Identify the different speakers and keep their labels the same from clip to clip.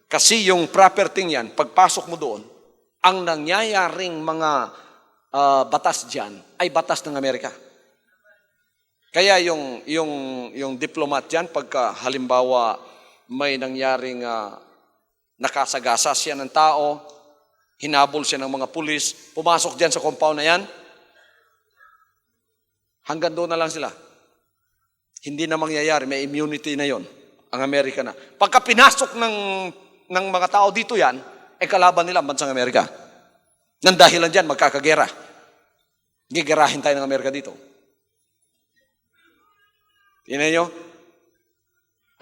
Speaker 1: Kasi yung property yan, pagpasok mo doon, ang nangyayaring mga batas dyan ay batas ng Amerika. Kaya yung diplomat dyan, pagka halimbawa may nangyaring nakasagasa siya ng tao, hinabol siya ng mga pulis, pumasok dyan sa compound na yan, hanggang doon na lang sila. Hindi na mangyayari, may immunity na yon ang Amerika na. Pagka pinasok ng mga tao dito yan, kalaban nila ang bansang Amerika. Nang dahilan dyan, magkakagera. Gigerahin tayo ng Amerika dito. Tingnan nyo,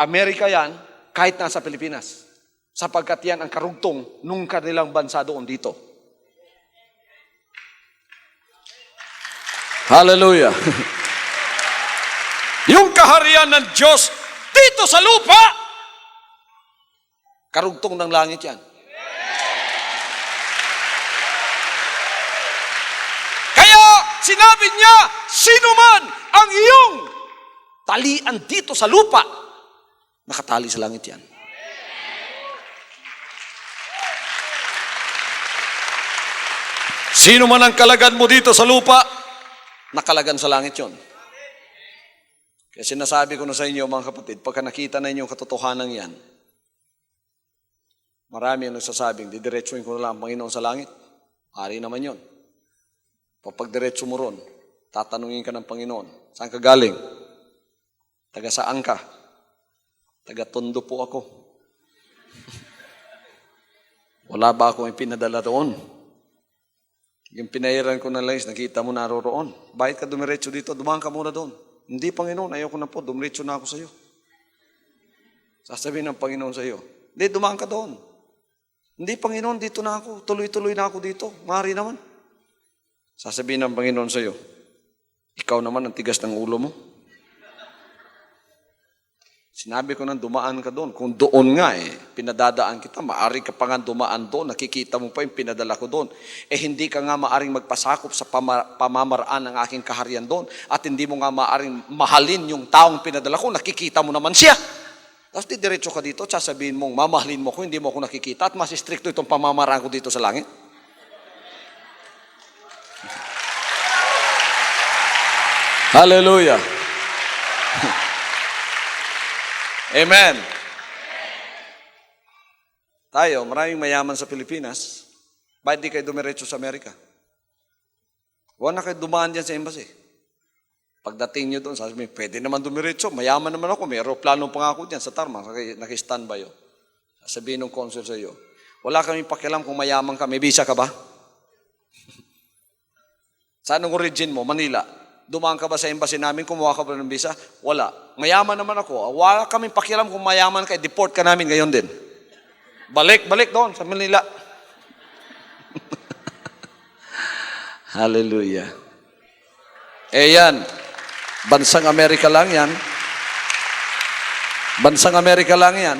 Speaker 1: Amerika yan, kahit nasa Pilipinas. Sapagkat yan ang karugtong nung kanilang bansa doon dito. Hallelujah. Yung kaharian ng Diyos dito sa lupa, karugtong ng langit yan. Kaya sinabi niya, sino man ang iyong talian dito sa lupa, nakatali sa langit yan. Sino man ang kalagan mo dito sa lupa, nakalagan sa langit yon. Kaya sinasabi ko na sa inyo mga kapatid, pagka nakita na inyo katotohanan yan, marami ang nagsasabing, didiretsuin ko na lang ang Panginoon sa langit. Ari naman yon. Pag diretso mo ron, tatanungin ka ng Panginoon, saan ka galing? Taga saan ka? Taga Tondo po ako. Wala ba akong ipinadala doon? Yung pinairan ko na langis, nakita mo naroroon. Bakit ka dumiretso dito? Dumaan ka muna doon. Hindi, Panginoon, ayoko na po. Dumiretso na ako sa iyo. Sasabihin ng Panginoon sa iyo, hindi, dumaan ka doon. Hindi, Panginoon, dito na ako. Tuloy-tuloy na ako dito. Maaari naman. Sasabihin ng Panginoon sa iyo, ikaw naman ang tigas ng ulo mo. Sinabi ko nang dumaan ka doon. Kung doon nga pinadadaan kita, maari ka pa nga dumaan doon. Nakikita mo pa yung pinadala ko doon. Hindi ka nga maaring magpasakop sa pamamaraan ng aking kaharian doon. At hindi mo nga maaring mahalin yung taong pinadala ko. Nakikita mo naman siya. Tapos diretso ka dito, sasabihin mong mamahalin mo ko, hindi mo ako nakikita. At mas stricto itong pamamaraan ko dito sa langit. Hallelujah. Amen. Tayo, maraming mayaman sa Pilipinas. Bakit di kayo dumiretso sa Amerika? Huwag na kayo dumaan dyan sa embassy. Pagdating nyo doon, sasabihin, pwede naman dumiretso. Mayaman naman ako. May aeroplano pa nga ako dyan sa Tarma. Naki-standby yun. Sasabihin ng consul sa iyo, wala kaming pakialam kung mayaman ka. May visa ka ba? Saan ang origin mo? Manila. Dumaan ka ba sa embassy namin? Kumuha ka ba ng visa? Wala. Mayaman naman ako. Wala kaming pakialam kung mayaman ka. Deport ka namin ngayon din. Balik doon sa Manila. Hallelujah. Yan. Bansang Amerika lang yan. Bansang Amerika lang yan.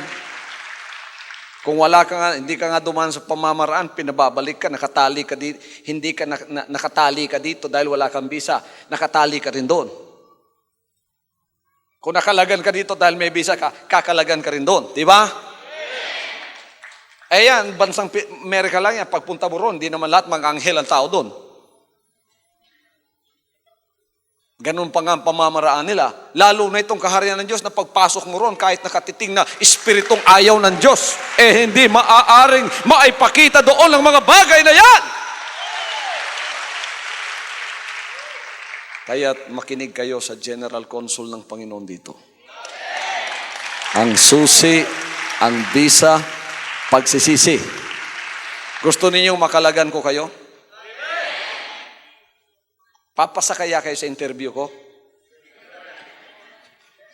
Speaker 1: Kung wala ka nga, hindi ka nga dumaan sa pamamaraan, pinababalik ka, nakatali ka dito, hindi ka nakatali ka dito dahil wala kang visa, nakatali ka rin doon. Kung nakalagan ka dito dahil may visa ka, kakalagan ka rin doon. Di ba? Yan, bansang Amerika lang yan. Pagpunta mo ron, hindi naman lahat mga anghel ang tao doon. Ganun pa nga ang pamamaraan nila. Lalo na itong kaharian ng Diyos na pagpasok mo ron, kahit nakatiting na espiritong ayaw ng Diyos, hindi maaaring maipakita doon ang mga bagay na yan. Kaya makinig kayo sa General Consul ng Panginoon dito. Ang susi, ang visa, pagsisisi. Gusto ninyong makalagan ko kayo? Papasa kaya kayo sa interview ko?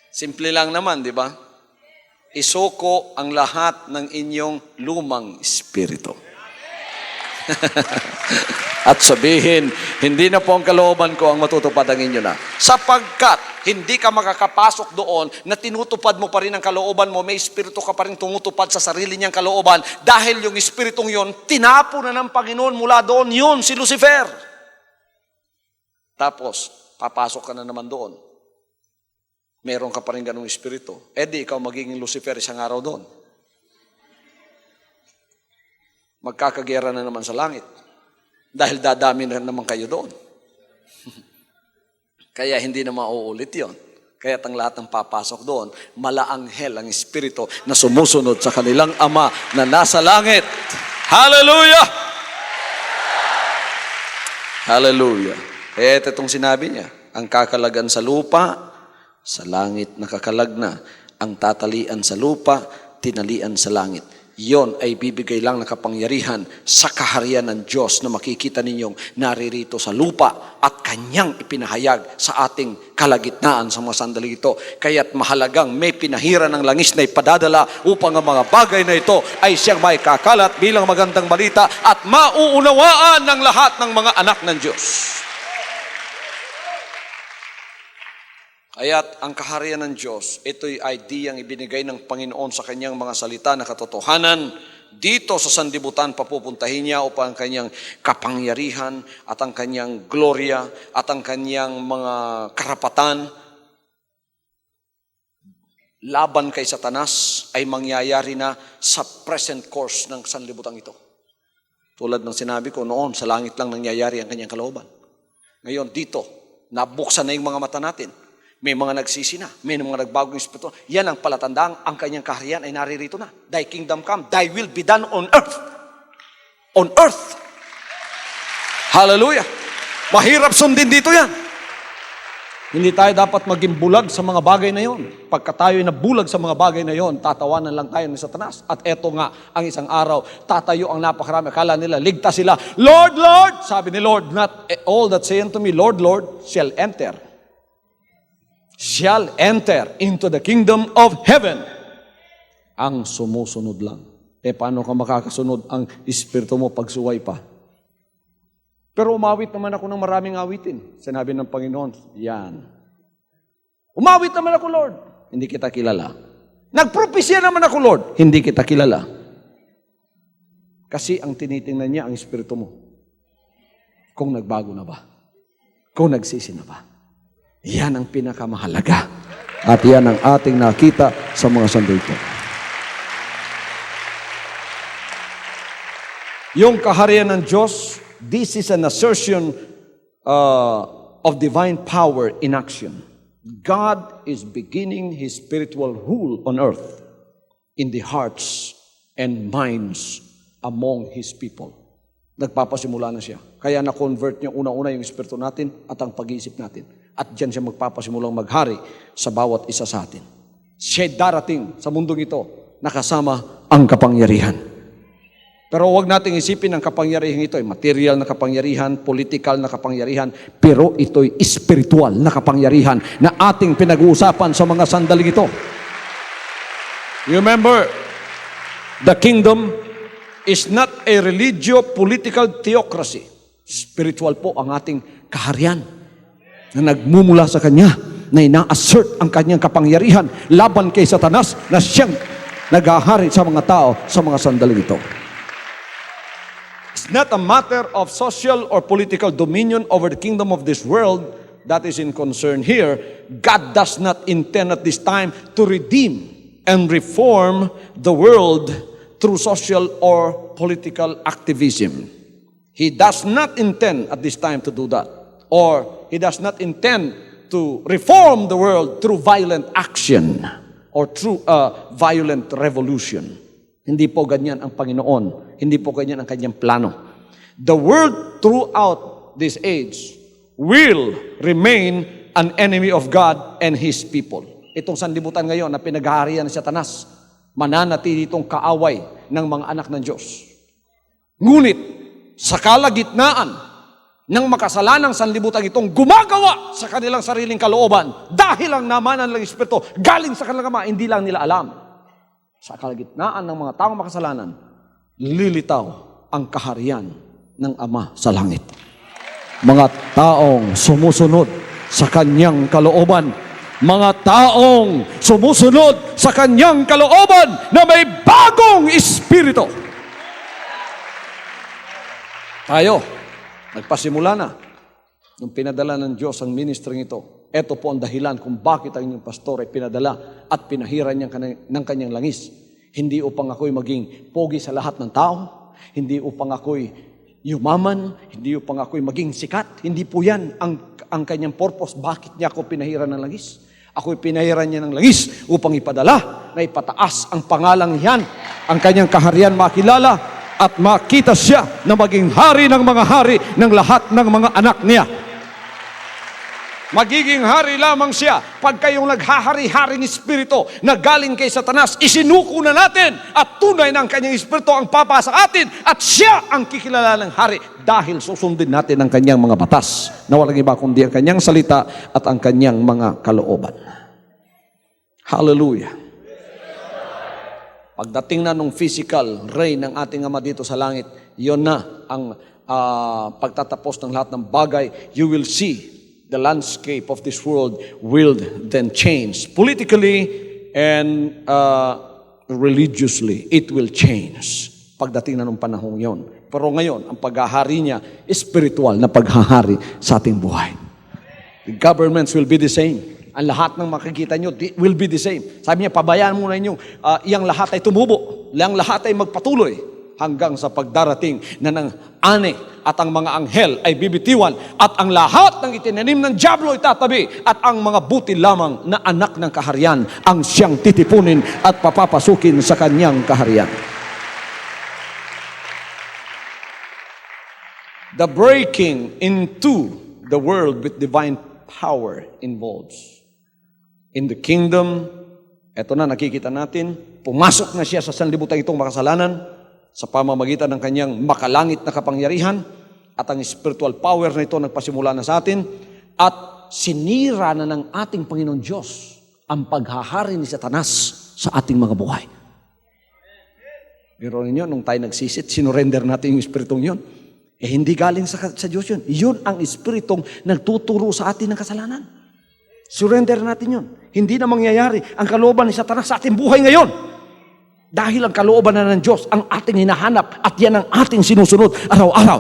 Speaker 1: Simple lang naman, di ba? Isuko ang lahat ng inyong lumang espiritu. At sabihin, hindi na po ang kalooban ko ang matutupad ang inyo na. Sapagkat hindi ka makakapasok doon na tinutupad mo pa rin ang kalooban mo, may espiritu ka pa rin tumutupad sa sarili niyang kalooban dahil yung espiritong yon, tinapo na ng Panginoon mula doon, yun si Lucifer. Tapos, papasok ka na naman doon. meron ka pa rin ganung espiritu, di ikaw magiging Lucifer isang araw doon. Magkakagera na naman sa langit. Dahil dadami na naman kayo doon. Kaya hindi na mauulit yon. Kaya ang lahat ng papasok doon, malaanghel ang espiritu na sumusunod sa kanilang Ama na nasa langit. Hallelujah! Hallelujah. Ito itong sinabi niya, ang kakalagan sa lupa, sa langit nakakalag na. Ang tatalian sa lupa, tinalian sa langit. Yon ay bibigay lang ng kapangyarihan sa kaharian ng Diyos na makikita ninyong naririto sa lupa at Kanyang ipinahayag sa ating kalagitnaan sa mga sandali ito. Kaya't mahalagang may pinahira ng langis na ipadadala upang ang mga bagay na ito ay siyang may kakalat bilang magandang balita at mauunawaan ng lahat ng mga anak ng Diyos. Kaya't ang kaharian ng Diyos, ito'y ideyang ibinigay ng Panginoon sa kanyang mga salita na katotohanan. Dito sa sanlibutan papupuntahin niya upang ang kanyang kapangyarihan at ang kanyang gloria at ang kanyang mga karapatan laban kay Satanas ay mangyayari na sa present course ng sanlibutan ito. Tulad ng sinabi ko noon, sa langit lang nangyayari ang kanyang kalooban. Ngayon dito, nabuksan na yung mga mata natin. May mga nagsisi na, may mga nagbagong espiritu. Yan ang palatandaan, ang kanyang kaharian ay naririto na. Thy kingdom come, thy will be done on earth. On earth. Hallelujah. Mahirap sundin dito yan. Hindi tayo dapat maging bulag sa mga bagay na yon. Pagka tayo na bulag sa mga bagay na yon, tatawanan lang tayo ni Satanas. At eto nga, ang isang araw, tatayo ang napakarami. Akala nila, ligtas sila. Lord, Lord! Sabi ni Lord, not all that say unto me, Lord, Lord, shall enter into the kingdom of heaven. Ang sumusunod lang. Paano ka makakasunod ang espiritu mo pag suway pa? Pero umawit naman ako ng maraming awitin. Sinabi ng Panginoon, yan. Umawit naman ako, Lord. Hindi kita kilala. Nagpropesya naman ako, Lord. Hindi kita kilala. Kasi ang tinitingnan niya ang espiritu mo. Kung nagbago na ba? Kung nagsisi na ba? Yan ang pinakamahalaga. At yan ang ating nakita sa mga sandali ito. Yung kaharian ng Diyos, this is an assertion of divine power in action. God is beginning His spiritual rule on earth in the hearts and minds among His people. Nagpapasimula na siya. Kaya na-convert niya una-una yung espiritu natin at ang pag-iisip natin. At diyan siya magpapasimulang maghari sa bawat isa sa atin. Siya'y darating sa mundong ito na kasama ang kapangyarihan. Pero huwag nating isipin ang kapangyarihan ito ay material na kapangyarihan, political na kapangyarihan, pero ito'y spiritual na kapangyarihan na ating pinag-uusapan sa mga sandaling ito. You remember, the kingdom is not a religio-political theocracy. Spiritual po ang ating kaharian na nagmumula sa Kanya, na ina-assert ang Kanyang kapangyarihan laban kay Satanas na siyang naghahari sa mga tao sa mga sandaling ito. It's not a matter of social or political dominion over the kingdom of this world that is in concern here. God does not intend at this time to redeem and reform the world through social or political activism. He does not intend at this time to do that. Or He does not intend to reform the world through violent action or through a violent revolution. Hindi po ganyan ang Panginoon. Hindi po ganyan ang kanyang plano. The world throughout this age will remain an enemy of God and His people. Itong sanlibutan ngayon na pinaghaharian ng Satanas, mananatili itong kaaway ng mga anak ng Diyos. Ngunit, sa kalagitnaan ng makasalanang sanlibutan itong gumagawa sa kanilang sariling kalooban dahil ang namanan ng Espiritu galing sa kanilang Ama, hindi lang nila alam. Sa kalagitnaan ng mga taong makasalanan, lilitaw ang kaharian ng Ama sa langit. Mga taong sumusunod sa Kanyang kalooban. Mga taong sumusunod sa Kanyang kalooban na may bagong Espiritu. Tayo, nagpasimula na. nung pinadala ng Diyos ang ministering ito, ito po ang dahilan kung bakit ang inyong pastor ay pinadala at pinahiran niya ng kanyang langis. Hindi upang ako'y maging pogi sa lahat ng tao, hindi upang ako'y yumaman, hindi upang ako'y maging sikat. Hindi po yan ang kanyang purpose. Bakit niya ako pinahiran ng langis? Ako'y pinahiran niya ng langis upang ipadala na ipataas ang pangalang yan, ang kanyang kaharian makilala at makita siya na maging hari ng mga hari ng lahat ng mga anak niya. Magiging hari lamang siya pag kayong naghahari-haring espiritu na galing kay Satanas, isinuko na natin at tunay ng kanyang espiritu ang papasa sa atin at siya ang kikilala ng hari dahil susundin natin ang kanyang mga batas na walang iba kundi ang kanyang salita at ang kanyang mga kalooban. Hallelujah. Pagdating na nung physical reign ng ating Ama dito sa langit, yon na ang pagtatapos ng lahat ng bagay. You will see the landscape of this world will then change. Politically and religiously, it will change. Pagdating na nung panahong yon. Pero ngayon, ang paghahari niya, spiritual na paghahari sa ating buhay. The governments will be the same. Ang lahat ng makikita nyo will be the same. Sabi niya, pabayaan muna ninyo, iyang lahat ay tumubo, iyang lahat ay magpatuloy hanggang sa pagdarating na ng ani at ang mga anghel ay bibitiwan at ang lahat ng itinanim ng dyablo ay tatabi at ang mga buti lamang na anak ng kaharian ang siyang titipunin at papapasukin sa kanyang kaharian. The breaking into the world with divine power involves. In the kingdom, eto na nakikita natin, pumasok na siya sa sanlibutan itong makasalanan sa pamamagitan ng kanyang makalangit na kapangyarihan at ang spiritual power na ito nagpasimula na sa atin at sinira na ng ating Panginoon Diyos ang paghahari ni Satanas sa ating mga buhay. Pero ninyo, nung tayo nagsisit, sinurrender natin yung espiritong yun. Hindi galing sa Diyos yun. Yun ang espiritong nagtuturo sa atin ng kasalanan. Surrender natin yun. Hindi na mangyayari ang kalooban ni Satanas sa ating buhay ngayon. Dahil ang kalooban na ng Diyos ang ating hinahanap at yan ang ating sinusunod araw-araw.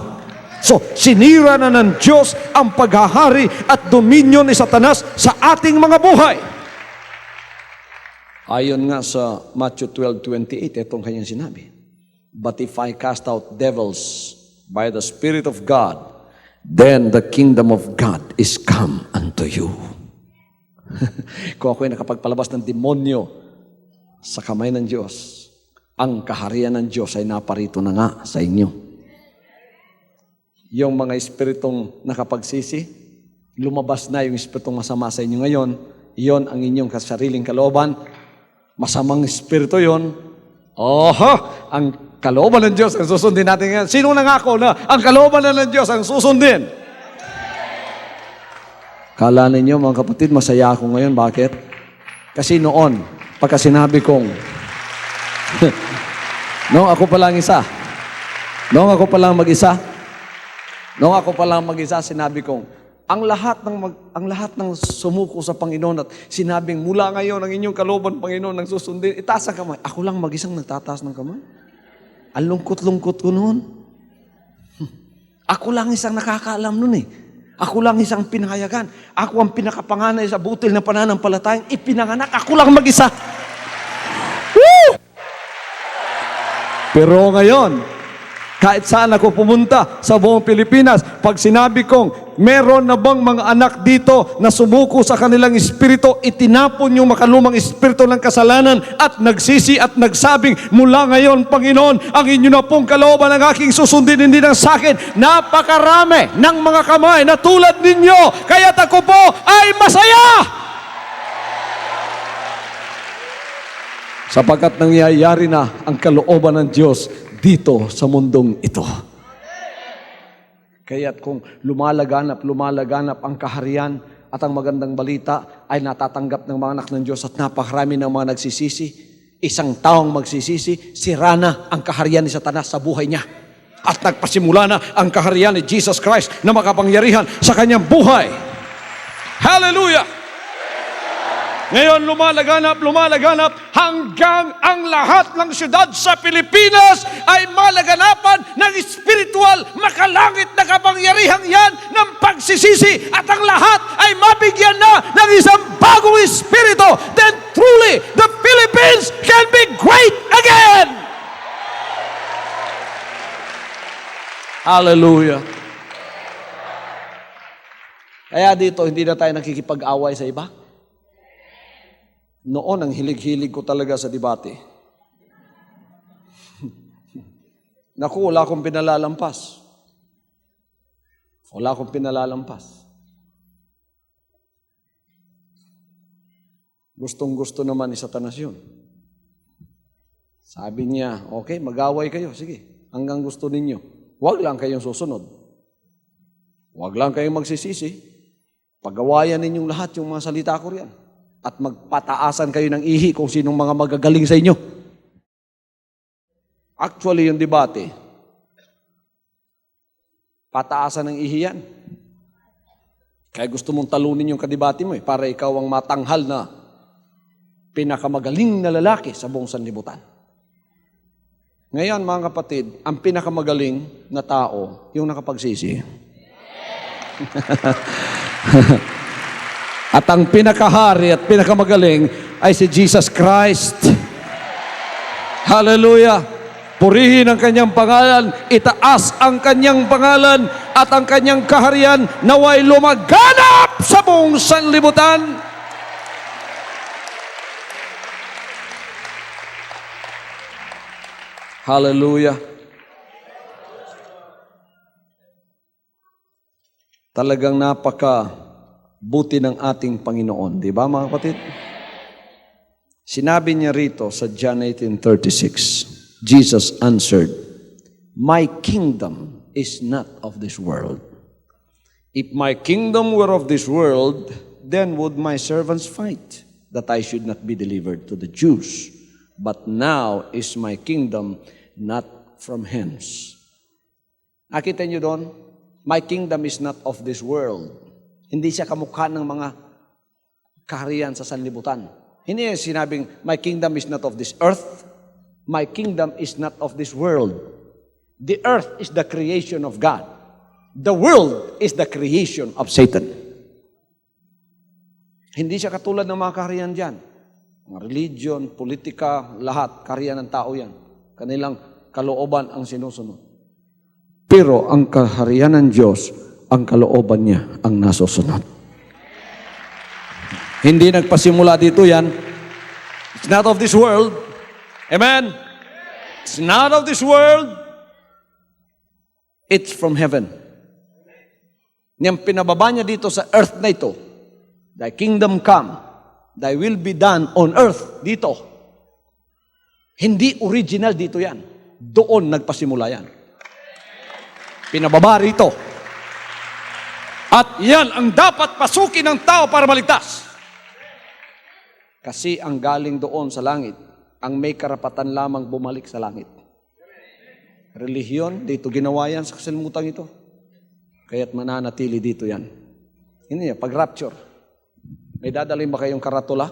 Speaker 1: So, sinira na ng Diyos ang paghahari at dominion ni Satanas sa ating mga buhay. Ayon nga sa Matthew 12:28, itong kanyang sinabi. But if I cast out devils by the Spirit of God, then the kingdom of God is come unto you. Kung ako'y nakapagpalabas ng demonyo sa kamay ng Diyos, ang kaharian ng Diyos ay naparito na nga sa inyo. Yung mga espiritong nakapagsisi, lumabas na yung espiritong masama sa inyo ngayon, iyon ang inyong kasariling kalooban, masamang espiritu yon. Ang kalooban ng Diyos ang susundin natin ngayon. Sino nangako na ang kalooban na ng Diyos ang susundin? Kala ninyo mga kapatid, masaya ako ngayon. Bakit? Kasi noon, pagka sinabi kong noong ako pa lang mag-isa, sinabi kong ang lahat ng sumuko sa Panginoon at sinabing mula ngayon ang inyong kalooban, Panginoon, nang susundin, itaas ang kamay. Ako lang mag-isang nagtataas ng kamay. Ang lungkot-lungkot ko noon. Ako lang isang nakakaalam noon eh. Ako lang isang pinahayagan. Ako ang pinakapanganay sa butil na pananampalatayang ipinanganak. Ako lang mag-isa. Woo! Pero ngayon, kahit saan ako pumunta sa buong Pilipinas, pag sinabi kong meron na bang mga anak dito na sumuko sa kanilang espiritu, itinapon yung makalumang espiritu ng kasalanan at nagsisi at nagsabing, mula ngayon, Panginoon, ang inyo na pong kalooban ng aking susundin, hindi ng sakin. Napakarami ng mga kamay na tulad ninyo, kaya't ako po ay masaya! Sapagkat nangyayari na ang kalooban ng Diyos dito sa mundong ito. Kaya't kung lumalaganap ang kaharian at ang magandang balita ay natatanggap ng mga anak ng Diyos at napakarami ng mga nagsisisi, isang taong magsisisi, sira na ang kaharian ni Satanas sa buhay niya. At nagpasimula na ang kaharian ni Jesus Christ na makapangyarihan sa kanyang buhay. Hallelujah! Ngayon, lumalaganap, hanggang ang lahat ng syudad sa Pilipinas ay malaganapan ng spiritual, makalangit na kapangyarihan yan ng pagsisisi at ang lahat ay mabigyan na ng isang bagong espiritu. Then truly, the Philippines can be great again! Hallelujah! Kaya dito, hindi na tayo nakikipag-away sa iba. Noon, ang hilig-hilig ko talaga sa debate. Naku, wala akong pinalalampas. Wala akong pinalalampas. Gustong-gusto naman ni Satanas yun. Sabi niya, okay, mag-away kayo. Sige, hanggang gusto ninyo. Huwag lang kayong susunod. Huwag lang kayong magsisisi. Pagawayan ninyong lahat yung mga salita ko riyan. At magpataasan kayo ng ihi kung sinong mga magagaling sa inyo. Actually, yung debate, pataasan ng ihi yan. Kaya gusto mong talunin yung kadebate mo para ikaw ang matanghal na pinakamagaling na lalaki sa buong sanlibutan. Ngayon, mga kapatid, ang pinakamagaling na tao, yung nakapagsisi. At ang pinakahari at pinakamagaling ay si Jesus Christ. Hallelujah! Purihin ang kanyang pangalan, itaas ang kanyang pangalan, at ang kanyang kaharian naway lumaganap sa buong sanlibutan. Hallelujah! Talagang buti ng ating Panginoon. Di ba, mga kapatid? Sinabi niya rito sa John 18:36, Jesus answered, "My kingdom is not of this world. If my kingdom were of this world, then would my servants fight, that I should not be delivered to the Jews. But now is my kingdom not from hence." Nakita niyo doon? My kingdom is not of this world. Hindi siya kamukha ng mga kaharian sa sanlibutan. Hindi niya sinabing, my kingdom is not of this earth. My kingdom is not of this world. The earth is the creation of God. The world is the creation of Satan. Hindi siya katulad ng mga kaharian dyan. Mga religion, politika, lahat, kaharian ng tao yan. Kanilang kalooban ang sinusunod. Pero ang kaharian ng Diyos, ang kalooban niya ang nasusunod. Hindi nagpasimula dito yan. It's not of this world. Amen? It's not of this world. It's from heaven. Niyang pinababa niya dito sa earth na ito, Thy kingdom come, Thy will be done on earth, dito. Hindi original dito yan. Doon nagpasimula yan. Pinababa rito. At yan ang dapat pasukin ng tao para maligtas. Kasi ang galing doon sa langit, ang may karapatan lamang bumalik sa langit. Relihiyon, dito ginawa yan sa kasalimutan ito. Kaya't mananatili dito yan. Hindi yan, pag-rapture. May dadalhin ba kayong karatula?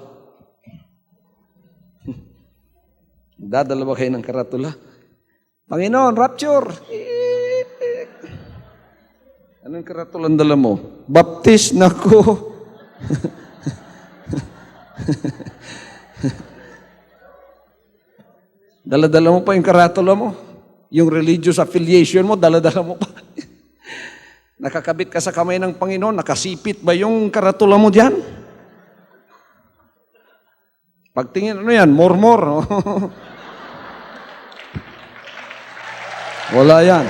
Speaker 1: Dadala ba kayo ng karatula? Panginoon, rapture! Anong karatulan dala mo? Baptis na ko. Dala-dala mo pa yung karatula mo. Yung religious affiliation mo, dala-dala mo pa. Nakakabit ka sa kamay ng Panginoon, nakasipit ba yung karatula mo diyan? Pagtingin, ano yan? Mormor. No? Wala yan.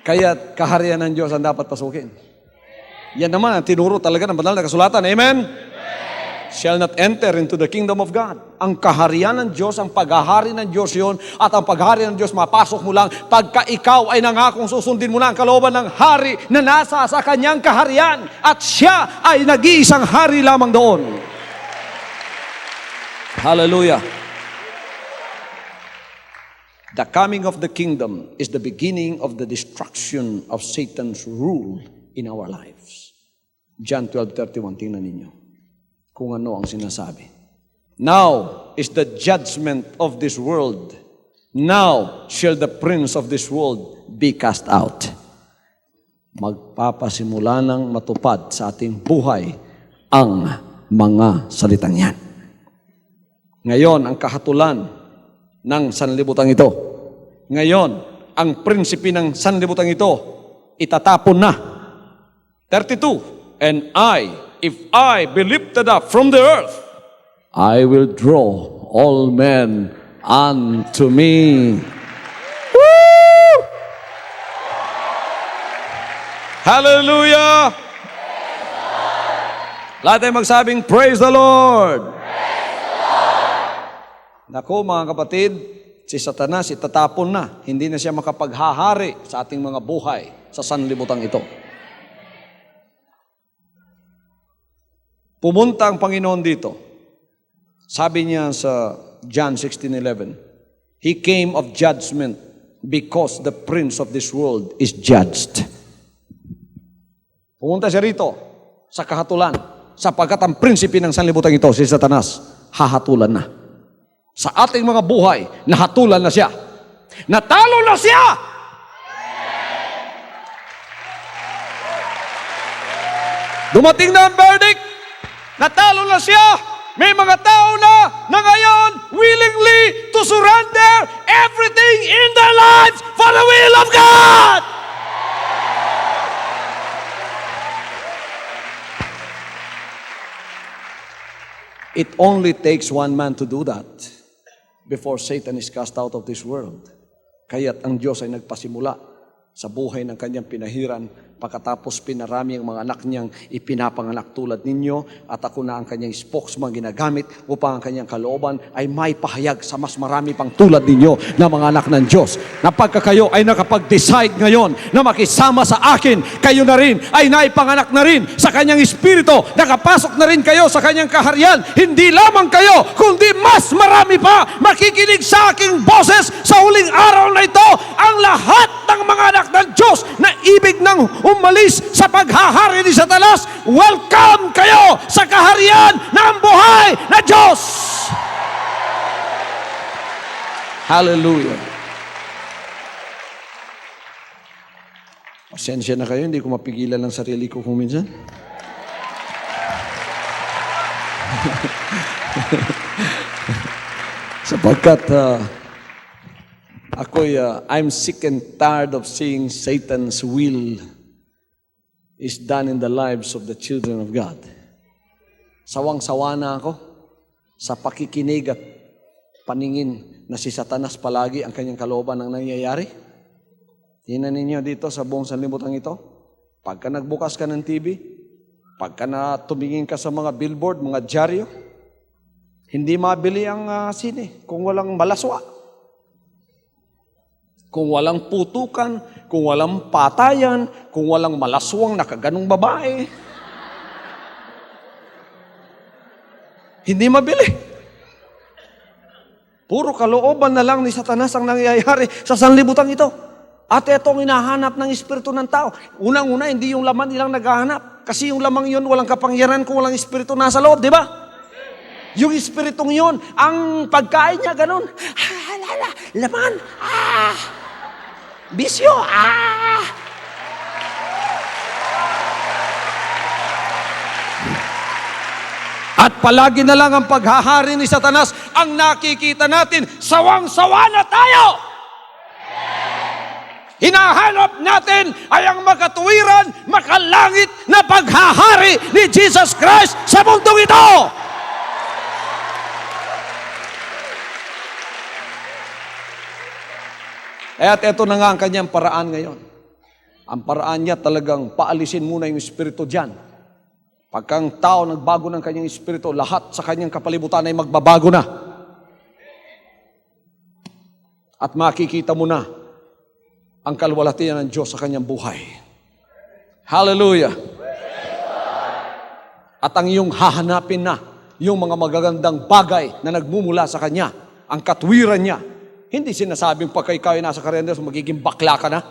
Speaker 1: Kaya kaharian ng Diyos ang dapat pasukin. Yan naman ang tinuro talaga ng banal na kasulatan. Amen? Shall not enter into the kingdom of God. Ang kaharian ng Diyos, ang paghahari ng Diyos yun, at ang paghahari ng Diyos mapasok mo lang pagka ikaw ay nangakong susundin mo na ang kalooban ng hari na nasa sa kanyang kaharian at siya ay nag-iisang hari lamang doon. Hallelujah. The coming of the kingdom is the beginning of the destruction of Satan's rule in our lives. John 12:31, tingnan ninyo kung ano ang sinasabi. Now is the judgment of this world. Now shall the prince of this world be cast out. Magpapasimula ng matupad sa ating buhay ang mga salitang yan. Ngayon, ang kahatulan ng sanlibutan ito. Ngayon, ang prinsipe ng sanlibutan ito, itatapon na. 32, and if I be lifted up from the earth, I will draw all men unto me. Woo! Hallelujah! Lahat ay magsabing, praise the Lord! Praise the Lord! Naku, mga kapatid, si Satanas itatapon na. Hindi na siya makapaghahari sa ating mga buhay sa sanlibutan ito. Pumunta ang Panginoon dito. Sabi niya sa John 16:11, He came of judgment because the prince of this world is judged. Pumunta siya rito sa kahatulan sapagkat ang prinsipe ng sanlibutan ito, si Satanas, hahatulan na. Sa ating mga buhay, nahatulan na siya. Natalo na siya! Dumating na ang verdict. Natalo na siya. May mga tao na ngayon willingly to surrender everything in their lives for the will of God. It only takes one man to do that before Satan is cast out of this world. Kaya't ang Diyos ay nagpasimula sa buhay ng kanyang pinahiran. Pagkatapos pinarami ang mga anak niyang ipinapanganak tulad ninyo at ako na ang kanyang spokesman ginagamit upang ang kanyang kalooban ay may pahayag sa mas marami pang tulad ninyo na mga anak ng Diyos. Na pagka kayo ay nakapag-decide ngayon na makisama sa akin, kayo na rin ay naipanganak na rin sa kanyang espiritu. Nakapasok na rin kayo sa kanyang kaharian. Hindi lamang kayo, kundi mas marami pa makikinig sa aking boses sa huling araw na ito. Ang lahat ng mga anak ng Diyos na ibig ng umalis sa paghahari ni Satanas, welcome kayo sa kaharian ng buhay na Diyos. Hallelujah. Pasensya na kayo, hindi ko mapigilan ang sarili ko kung minsan. Sapagkat I'm sick and tired of seeing Satan's will is done in the lives of the children of God. Sawang-sawa na ako sa pakikinig at paningin na si Satanas palagi ang kanyang kalooban ang nangyayari. Tingnan ninyo dito sa buong sanlibutan ito. Pagka nagbukas ka ng TV, pagka na tumingin ka sa mga billboard, mga dyaryo, hindi mabili ang sine kung walang malaswa. Kung walang putukan, kung walang patayan, kung walang malaswang nakaganong babae. Hindi mabili. Puro kalooban na lang ni Satanas ang nangyayari sa sanlibutan ito. At ito ang hinahanap ng espiritu ng tao. Unang-una, hindi yung laman nilang naghahanap. Kasi yung lamang yun, walang kapangyarihan kung walang espiritu nasa loob, di ba? Yung espiritong yun, ang pagkain niya, ganun. Laman, bisyo, At palagi na lang ang paghahari ni Satanas ang nakikita natin, sawang-sawa na tayo. Hinahanap natin ay ang makatuwiran, makalangit na paghahari ni Jesus Christ sa mundong ito. At ito na nga ang kanyang paraan ngayon. Ang paraan niya talagang paalisin muna yung espiritu dyan. Pagka ang tao nagbago ng kanyang espiritu, lahat sa kanyang kapalibutan ay magbabago na. At makikita mo na ang kalwalhatian ng Diyos sa kanyang buhay. Hallelujah! At ang iyong hahanapin na, yung mga magagandang bagay na nagmumula sa kanya, ang katwiran niya. Hindi sinasabing pagka ikaw ay nasa karenders, magiging bakla ka na.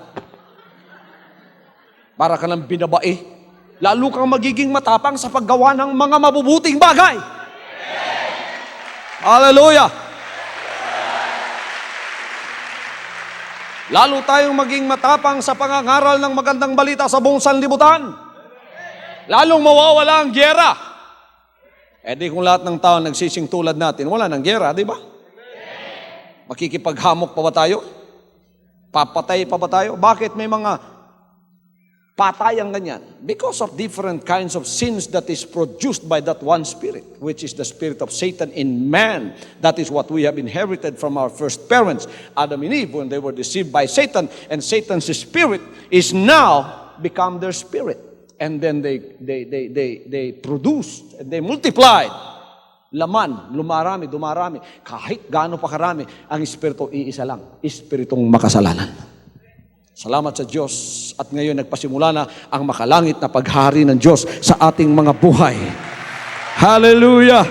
Speaker 1: Para ka ng binabae. Lalo kang magiging matapang sa paggawa ng mga mabubuting bagay. Hallelujah! Lalo tayong maging matapang sa pangangaral ng magandang balita sa buong sanlibutan. Lalong mawawala ang gyera. Di kung lahat ng tao nagsising tulad natin, wala nang gyera, di ba? Makikipaghamok pa ba tayo? Papatay pa ba tayo? Bakit may mga patayang ganyan? Because of different kinds of sins that is produced by that one spirit, which is the spirit of Satan in man. That is what we have inherited from our first parents, Adam and Eve, when they were deceived by Satan, and Satan's spirit is now become their spirit. And then they produced, and they multiplied. Laman, dumarami. Kahit gaano pa karami, ang espiritu iisa lang, espiritong makasalanan. Salamat sa Diyos. At ngayon nagpasimula na ang makalangit na paghari ng Diyos sa ating mga buhay. Hallelujah!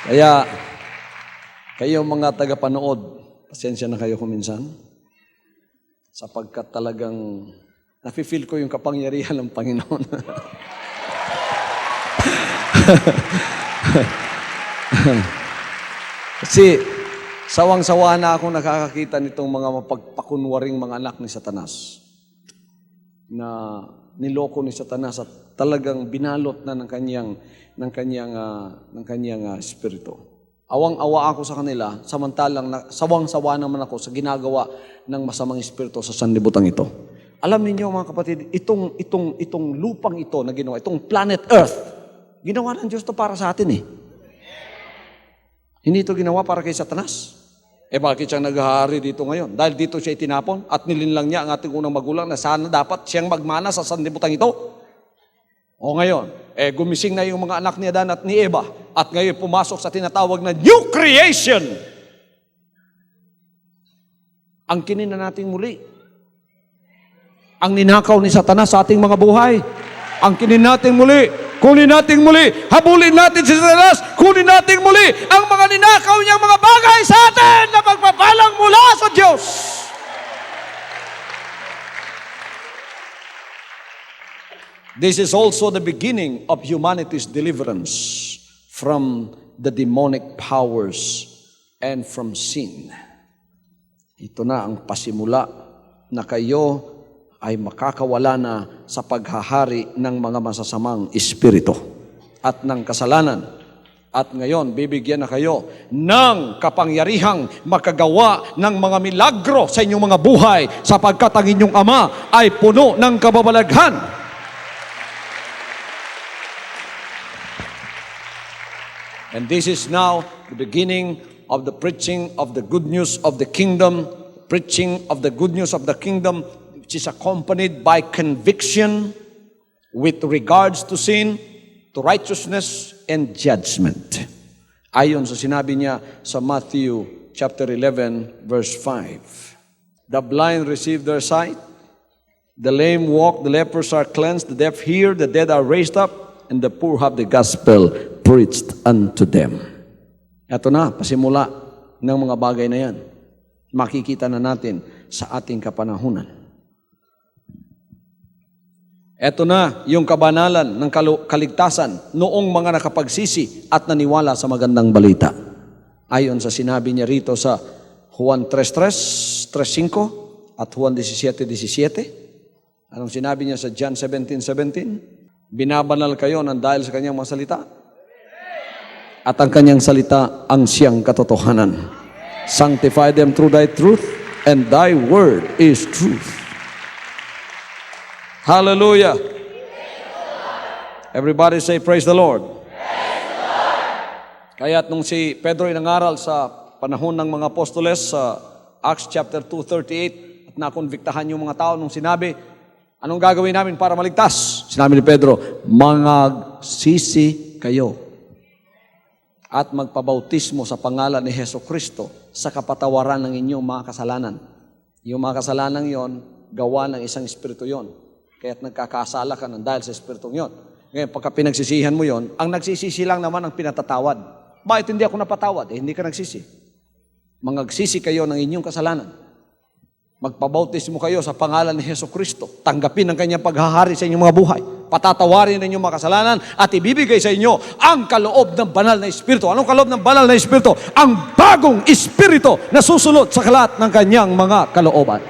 Speaker 1: Kaya, kayo mga tagapanood, pasensya na kayo kung minsan, sapagkat talagang nafe-feel ko yung kapangyarihan ng Panginoon. Kasi, sawang-sawa na ako nakakakita nitong mga mapagpakunwaring mga anak ni Satanas na niloko ni Satanas at talagang binalot na ng kanyang espiritu. Awang-awa ako sa kanila, samantalang sawang-sawa naman ako sa ginagawa ng masamang espiritu sa sanlibutan ito. Alam niyo mga kapatid, itong lupang ito na ginawa, itong planet Earth, ginawa ng Diyos to para sa atin eh. Hindi ito ginawa para kay Satanas. Bakit siya naghahari dito ngayon? Dahil dito siya itinapon at nilinlang niya ang ating unang magulang na sana dapat siyang magmana sa sanlibutan ito. O ngayon, gumising na yung mga anak ni Adan at ni Eva at ngayon pumasok sa tinatawag na new creation. Ang kinina nating muli. Ang ninakaw ni Satanas sa ating mga buhay. Ang kinin natin muli. Kunin natin muli. Habulin natin si Satanas. Kunin natin muli ang mga ninakaw niyang mga bagay sa atin na pagpapalang mula sa Diyos. This is also the beginning of humanity's deliverance from the demonic powers and from sin. Ito na ang pasimula na kayo ay makakawala na sa paghahari ng mga masasamang espiritu at ng kasalanan. At ngayon, bibigyan na kayo ng kapangyarihang makagawa ng mga milagro sa inyong mga buhay sapagkat ang inyong Ama ay puno ng kababalaghan. And this is now the beginning of the preaching of the good news of the kingdom, preaching of the good news of the kingdom, which is accompanied by conviction with regards to sin, to righteousness, and judgment. Ayon sa sinabi niya sa Matthew chapter 11, verse 5. The blind receive their sight, the lame walk, the lepers are cleansed, the deaf hear, the dead are raised up, and the poor have the gospel preached unto them. Ito na, pasimula ng mga bagay na yan. Makikita na natin sa ating kapanahunan. Ito na yung kabanalan ng kaligtasan noong mga nakapagsisi at naniwala sa magandang balita. Ayon sa sinabi niya rito sa Juan 3:3, 3:5 at Juan 17:17. Anong sinabi niya sa John 17:17? Binabanal kayo ng dahil sa kanyang mga salita. At ang kanyang salita ang siyang katotohanan. Sanctify them through thy truth, and thy word is truth. Hallelujah. Everybody say, praise the Lord. Praise the Lord. Kaya't nung si Pedro inangaral sa panahon ng mga apostoles sa Acts chapter 2:38 at nakonviktahan yung mga tao nung sinabi, anong gagawin namin para maligtas? Sinabi ni Pedro, magsisi kayo at magpabautismo sa pangalan ni Hesus Kristo sa kapatawaran ng inyong mga kasalanan. Yung mga kasalanan yon, gawa ng isang espiritu yon. Kaya't nagkakasala ka ng dahil sa espiritu yon. Ngayon, pagka pinagsisihan mo yon, ang nagsisisi lang naman ang pinatatawad. Bakit hindi ako napatawad? Hindi ka nagsisi. Mangagsisi kayo ng inyong kasalanan. Magpabautismo kayo sa pangalan ni Hesus Kristo. Tanggapin ang kanyang paghahari sa inyong mga buhay. Patatawarin ang inyong mga kasalanan at ibibigay sa inyo ang kaloob ng banal na Espiritu. Anong kaloob ng banal na Espiritu? Ang bagong Espiritu na susunod sa kalat ng kanyang mga kalooban.